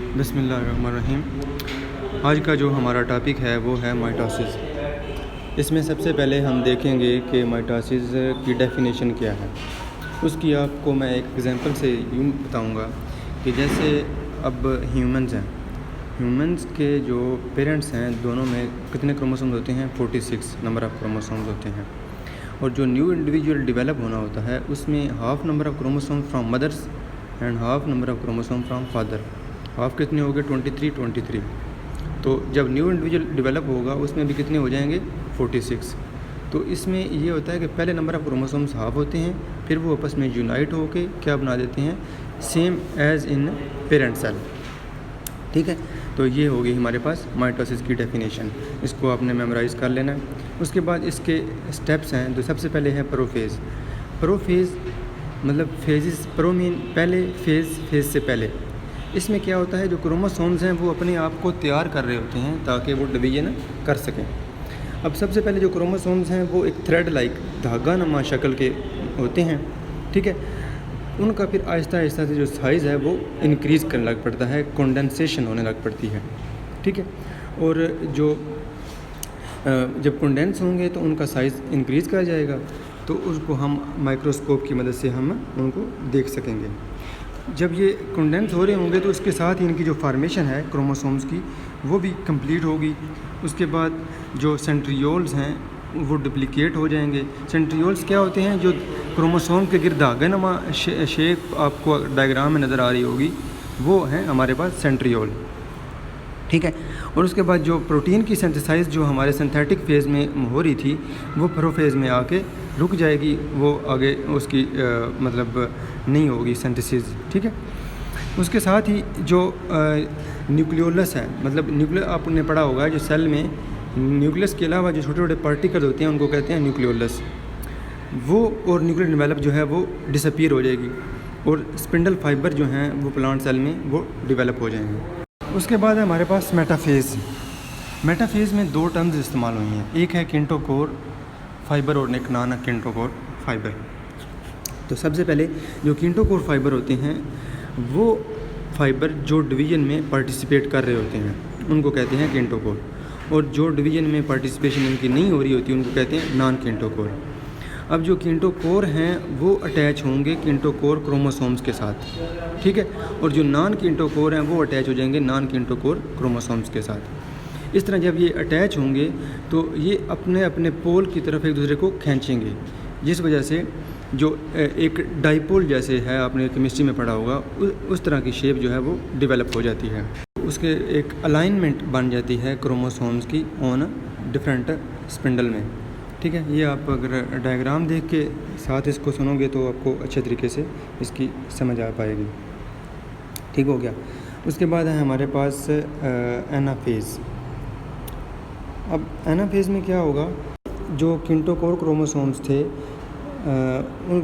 बिस्मिल्लाहिर्रहमानिर्रहीम। आज का जो हमारा टॉपिक है वो है माइटोसिस। इसमें सबसे पहले हम देखेंगे कि माइटोसिस की डेफिनेशन क्या है। उसकी आपको मैं एक एग्जांपल से यूँ बताऊंगा कि जैसे अब ह्यूमंस के जो पेरेंट्स हैं दोनों में कितने क्रोमोसोम्स होते हैं? 46 नंबर ऑफ़ क्रोमोसोम्स होते हैं। और जो न्यू इंडिविजुअल डेवलप होना होता है उसमें half number of chromosome from mothers and half number of chromosome from father. Half कितने हो गए? 23। तो जब न्यू इंडिविजुअल डेवलप होगा उसमें भी कितने हो जाएंगे? 46। तो इसमें ये होता है कि पहले नंबर ऑफ़ क्रोमोसोम्स हाफ होते हैं, फिर वो आपस में यूनाइट होके क्या बना देते हैं? Same as in parent cell. ठीक है, तो ये होगी हमारे पास माइटोसिस की डेफिनेशन। इसको आपने मेमोराइज़ कर लेना है। उसके बाद इसके स्टेप्स हैं। तो सबसे पहले है प्रोफेज़ मतलब फेजेस। प्रो मीन पहले, फेज़ से पहले। इसमें क्या होता है, जो क्रोमोसोम्स हैं वो अपने आप को तैयार कर रहे होते हैं ताकि वो डिवीजन कर सकें। अब सबसे पहले जो क्रोमोसोम्स हैं वो एक थ्रेड लाइक धागा नुमा शक्ल के होते हैं। ठीक है, उनका फिर आहिस्ता आहिस्ता से जो साइज़ है वो इंक्रीज़ करने लग पड़ता है, कंडेंसेशन होने लग पड़ती है। ठीक है, और जो जब कंडेंस होंगे तो उनका साइज़ इंक्रीज़ कर जाएगा, तो उसको हम माइक्रोस्कोप की मदद से हम उनको देख सकेंगे। जब ये कंडेंस हो रहे होंगे तो उसके साथ ही इनकी जो फार्मेशन है क्रोमोसोम्स की वो भी कंप्लीट होगी। उसके बाद जो सेंट्रियोल्स हैं वो डुप्लिकेट हो जाएंगे। सेंट्रियोल्स क्या होते हैं? जो क्रोमोसोम के गिर्द धागानुमा शेप आपको डायग्राम में नज़र आ रही होगी, वो हैं हमारे पास सेंट्रियोल। ठीक है, और उसके बाद जो प्रोटीन की सिंथेसाइज जो हमारे सिंथेटिक फेज़ में हो रही थी वो प्रोफेज़ में आके रुक जाएगी, वो आगे उसकी मतलब नहीं होगी सिंथेसिस। ठीक है, उसके साथ ही जो न्यूक्लियोलस है, मतलब न्यूक्लियस आपने पढ़ा होगा, जो सेल में न्यूक्लियस के अलावा जो छोटे छोटे पार्टिकल होते हैं उनको कहते हैं न्यूक्लियोलस। वो और न्यूक्लियर डेवलप जो है वो डिसअपीयर हो जाएगी, और स्पिंडल फाइबर जो हैं वो प्लांट सेल में वो डेवलप हो जाएंगे। उसके बाद है हमारे पास मेटाफेज़ में दो टर्म्स इस्तेमाल हुई हैं, एक है किंटोकोर फाइबर और एक नॉन किंटोकोर फाइबर। तो सबसे पहले जो किंटोकोर फाइबर होते हैं वो फाइबर जो डिवीज़न में पार्टिसिपेट कर रहे होते हैं उनको कहते हैं किंटोकोर, और जो डिवीज़न में पार्टिसिपेशन इनकी नहीं हो रही होती उनको कहते हैं नॉन किंटोकोर। अब जो किंटोकोर हैं वो अटैच होंगे किंटोकोर क्रोमोसोम्स के साथ। ठीक है, और जो नॉन किंटोकोर हैं वो अटैच हो जाएंगे नॉन किंटोकोर क्रोमोसोम्स के साथ। इस तरह जब ये अटैच होंगे तो ये अपने अपने पोल की तरफ एक दूसरे को खींचेंगे, जिस वजह से जो एक डाइपोल जैसे है, आपने केमिस्ट्री में पढ़ा होगा, उस तरह की शेप जो है वो डेवलप हो जाती है। उसके एक अलाइनमेंट बन जाती है क्रोमोसोम्स की ऑन डिफरेंट स्पिंडल में। ठीक है, ये आप अगर डायग्राम देख के साथ इसको सुनोगे तो आपको अच्छे तरीके से इसकी समझ आ पाएगी। ठीक हो गया। उसके बाद है हमारे पास एनाफेज़। अब एनाफेज़ में क्या होगा, जो किंटोकोर क्रोमोसोम्स थे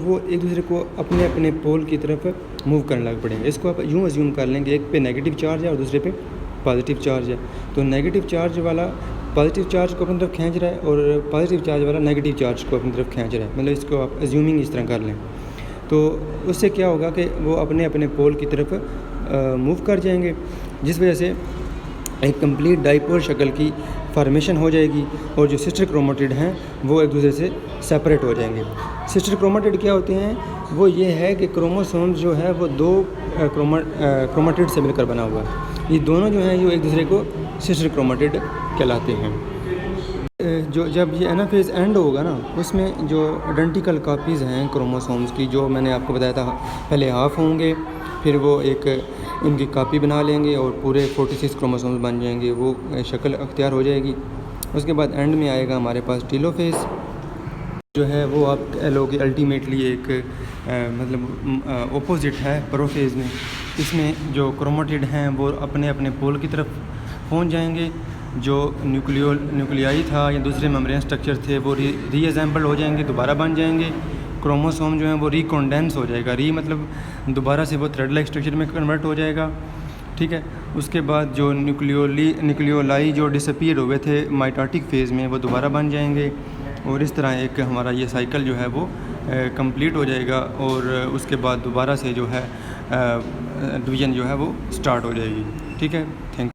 वो एक दूसरे को अपने अपने पोल की तरफ मूव करने लग पड़ेंगे। इसको आप यूँ अज्यूम कर लेंगे, एक पे नेगेटिव चार्ज है और दूसरे पे पॉजिटिव चार्ज है। तो नेगेटिव चार्ज वाला पॉजिटिव चार्ज को अपनी तरफ खींच रहा है और पॉजिटिव चार्ज वाला नेगेटिव चार्ज को अपनी तरफ खींच रहा है। मतलब इसको आप अज्यूमिंग इस तरह कर लें, तो उससे क्या होगा कि वो अपने अपने पोल की तरफ मूव कर जाएंगे, जिस वजह से एक कंप्लीट डाइपोल शक्ल की फार्मेशन हो जाएगी, और जो सिस्टर क्रोमेटिड हैं वो एक दूसरे से सेपरेट हो जाएंगे। सिस्टर क्रोमेटिड क्या होते हैं? वो ये है कि क्रोमोसोम्स जो है वो दो क्रोमेटिड से मिलकर बना हुआ है। ये दोनों जो हैं ये एक दूसरे को सिस्टर क्रोमेटिड कहलाते हैं। जो जब ये एनाफेज़ एंड होगा ना, उसमें जो आइडेंटिकल कापीज़ हैं क्रोमोसोम्स की, जो मैंने आपको बताया था, पहले हाफ़ होंगे, फिर वो एक इनकी कॉपी बना लेंगे और पूरे 46 क्रोमोसोम्स बन जाएंगे, वो शक्ल अख्तियार हो जाएगी। उसके बाद एंड में आएगा हमारे पास टेलोफेज़, जो है वो आप कह लो कि अल्टीमेटली एक मतलब ओपोजिट है प्रोफेज़ में। इसमें जो क्रोमेटिड हैं वो अपने अपने पोल की तरफ पहुंच जाएंगे, जो न्यूक्लियाई था या दूसरे मेम्ब्रेन स्ट्रक्चर थे वो रीअसेंबल हो जाएंगे, दोबारा बन जाएंगे। क्रोमोसोम जो है वो रिकॉन्डेंस हो जाएगा, मतलब दोबारा से वो थ्रेड लाइक स्ट्रक्चर में कन्वर्ट हो जाएगा। ठीक है, उसके बाद जो न्यूक्लियोलाई जो डिसअपीयर हुए थे माइटोटिक फेज़ में वो दोबारा बन जाएंगे, और इस तरह एक हमारा ये साइकिल जो है वो कंप्लीट हो जाएगा, और उसके बाद दोबारा से जो है डिवीज़न जो है वो स्टार्ट हो जाएगी। ठीक है, थैंक